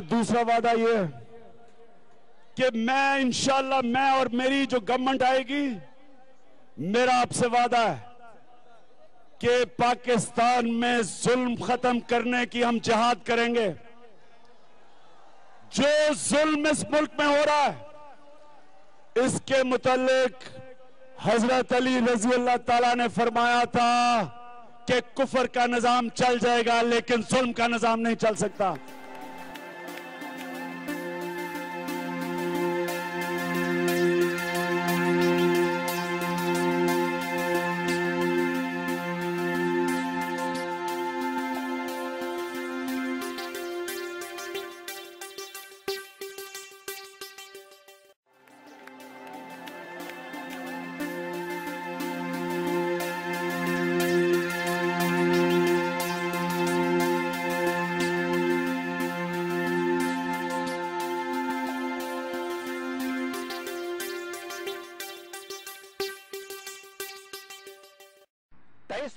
दूसरा वादा ये है कि मैं इंशाअल्लाह, मैं और मेरी जो गवर्नमेंट आएगी, मेरा आपसे वादा है कि पाकिस्तान में जुल्म खत्म करने की हम जिहाद करेंगे। जो जुल्म इस मुल्क में हो रहा है, इसके मुतालिक हजरत अली रजी अल्लाह ताला ने फरमाया था कि कुफर का निजाम चल जाएगा लेकिन जुल्म का निजाम नहीं चल सकता।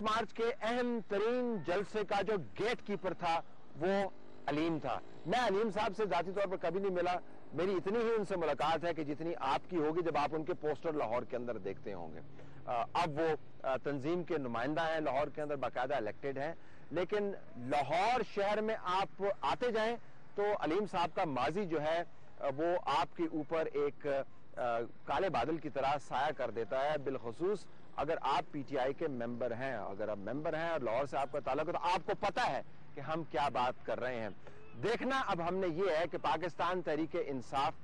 मार्च के अहम तरीन जलसे का जो गेट कीपर था वो अलीम था। मैं अलीम साहब से जाती तौर पर कभी नहीं मिला, मेरी इतनी ही उनसे मुलाकात है कि जितनी आपकी होगी जब आप उनके पोस्टर लाहौर के अंदर देखते होंगे। अब वो तंजीम के नुमाइंदा हैं, लाहौर के अंदर बाकायदा इलेक्टेड हैं, लेकिन लाहौर शहर में आप आते जाएं तो अलीम साहब का माजी जो है वो आपके ऊपर एक काले बादल की तरह साया कर देता है। बिलखुसूस अगर आप पीटीआई के मेंबर हैं, अगर आप मेंबर हैं और लाहौर से आपका ताल्लुक है, तो आपको पता है कि हम क्या बात कर रहे हैं। देखना अब हमने ये है कि पाकिस्तान तहरीक इंसाफ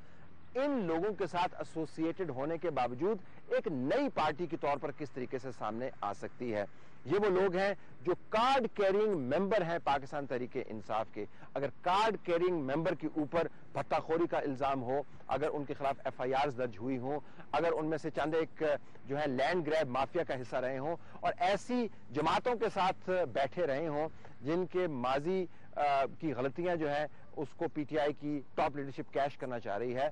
इन लोगों के साथ एसोसिएटेड होने के बावजूद एक नई पार्टी के तौर पर किस तरीके से सामने आ सकती है। ये वो लोग हैं जो कार्ड कैरिंग मेंबर हैं पाकिस्तान तहरीक इंसाफ के। अगर कार्ड कैरिंग मेंबर के ऊपर भत्ताखोरी का इल्जाम हो, अगर उनके खिलाफ एफआईआर दर्ज हुई हो, अगर उनमें से चंद एक जो है लैंड ग्रैब माफिया का हिस्सा रहे हों और ऐसी जमातों के साथ बैठे रहे हों जिनके माजी की गलतियां जो है उसको पीटीआई की टॉप लीडरशिप कैश करना चाह रही है,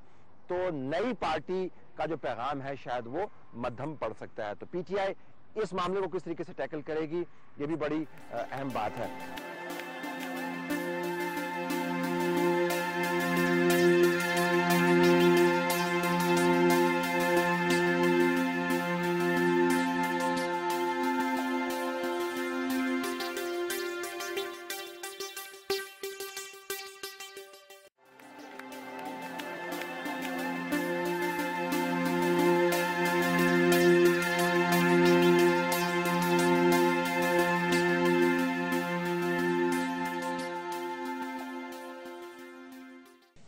तो नई पार्टी का जो पैगाम है शायद वो मध्यम पड़ सकता है। तो पीटीआई इस मामले को किस तरीके से टैकल करेगी, ये भी बड़ी अहम बात है।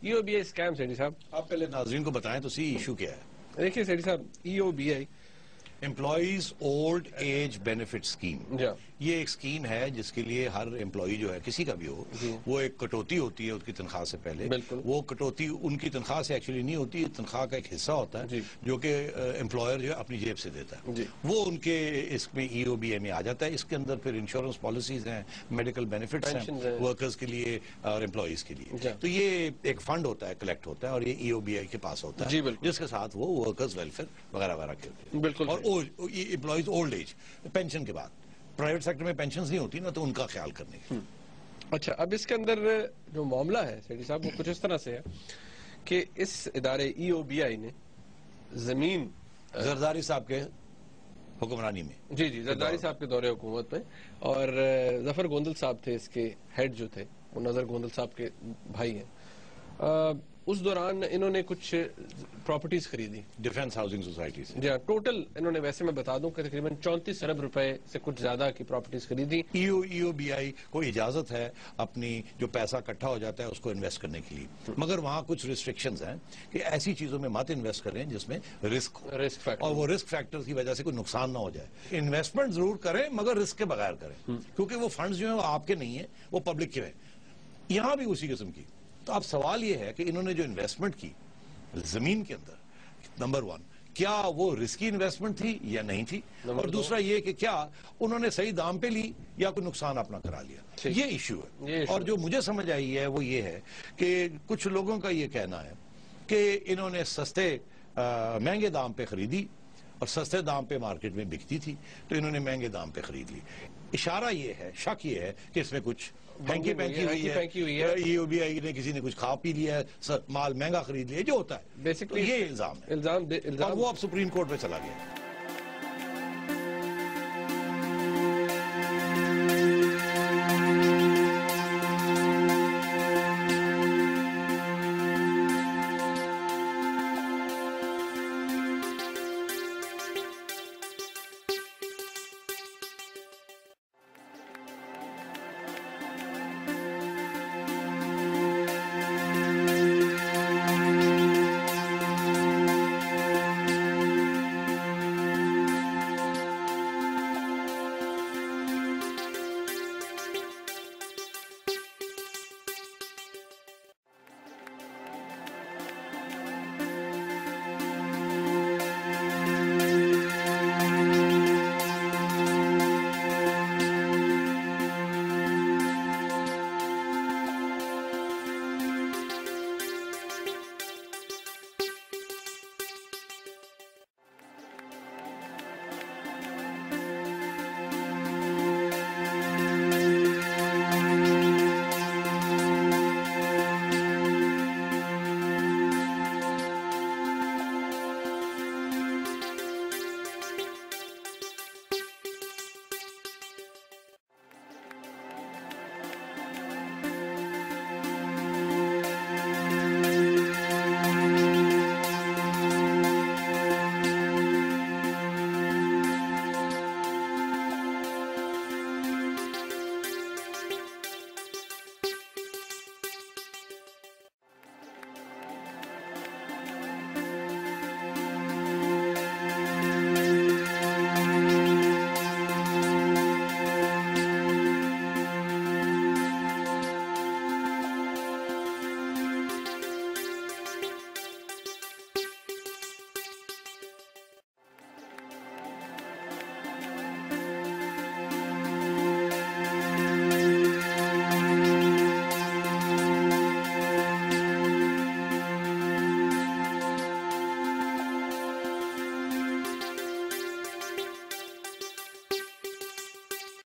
ईओबीआई स्कैम सेठी साहब, आप पहले नाज़रीन को बताएं तो सी इशू क्या है। देखिए सेठी साहब, EOBI employees old age benefit scheme, ये एक स्कीम है जिसके लिए हर एम्प्लॉई जो है किसी का भी हो, वो एक कटौती होती है उसकी तनख्वाह से पहले। वो कटौती उनकी तनख्वाह से एक्चुअली नहीं होती, तनख्वाह का एक हिस्सा होता है जो कि एम्प्लॉयर जो है अपनी जेब से देता है, वो उनके इसमें ईओबीआई में आ जाता है। इसके अंदर फिर इंश्योरेंस पॉलिसीज हैं, मेडिकल बेनिफिट्स हैं वर्कर्स के लिए और एम्प्लॉइज के लिए। तो ये एक फंड होता है, कलेक्ट होता है और ये ईओबीआई के पास होता है जिसके साथ वो वर्कर्स वेलफेयर वगैरह वगैरह करते हैं। बिल्कुल। और एम्प्लॉइज ओल्ड एज पेंशन के बाद प्राइवेट सेक्टर में पेंशन नहीं होती ना, तो उनका ख्याल करने के। अच्छा, अब इसके अंदर जो मामला है सेठी साहब वो कुछ इस तरह से है कि इस इदारे ईओबीआई ने जमीन जरदारी साहब के हुक्मरानी में, जी जरदारी साहब के दौरे हुकूमत में, और जफर गोंदल साहब थे इसके हेड जो थे, वो नजर गोंदल साहब के भाई हैं। उस दौरान इन्होंने कुछ प्रॉपर्टीज खरीदी डिफेंस हाउसिंग सोसाइटी से। जी हाँ, टोटल इन्होंने, वैसे मैं बता दूं कि तकरीबन 34 अरब रुपए से कुछ ज्यादा की प्रॉपर्टीज खरीदी। ईओबीआई को इजाजत है अपनी जो पैसा इकट्ठा हो जाता है उसको इन्वेस्ट करने के लिए, मगर वहां कुछ रिस्ट्रिक्शंस हैं कि ऐसी चीजों में मत इन्वेस्ट करें जिसमें रिस्क फैक्टर, और वो रिस्क फैक्टर की वजह से कोई नुकसान ना हो जाए। इन्वेस्टमेंट जरूर करें मगर रिस्क के बगैर करें, क्योंकि वो फंड्स जो है वो आपके नहीं है, वो पब्लिक के हैं। यहां भी उसी किस्म की। तो अब सवाल यह है कि इन्होंने जो इन्वेस्टमेंट की जमीन के अंदर, नंबर वन, क्या वो रिस्की इन्वेस्टमेंट थी या नहीं थी, और दूसरा ये कि क्या उन्होंने सही दाम पे ली या कोई नुकसान अपना करा लिया। ये इशू है। और जो मुझे समझ आई है वो ये है कि कुछ लोगों का ये कहना है कि इन्होंने सस्ते महंगे दाम पे खरीदी और सस्ते दाम पे मार्केट में बिकती थी, तो इन्होंने महंगे दाम पे खरीद ली। اشارہ یہ ہے، شک یہ ہے کہ اس میں کچھ ہینکی پینکی ہوئی ہے، EOBI نے کسی نے کچھ کھا پی لیا ہے، مال مہنگا خرید لیا، جو ہوتا ہے بیسکلی یہ الزام ہے، اور وہ اب سپریم کورٹ میں چلا گیا۔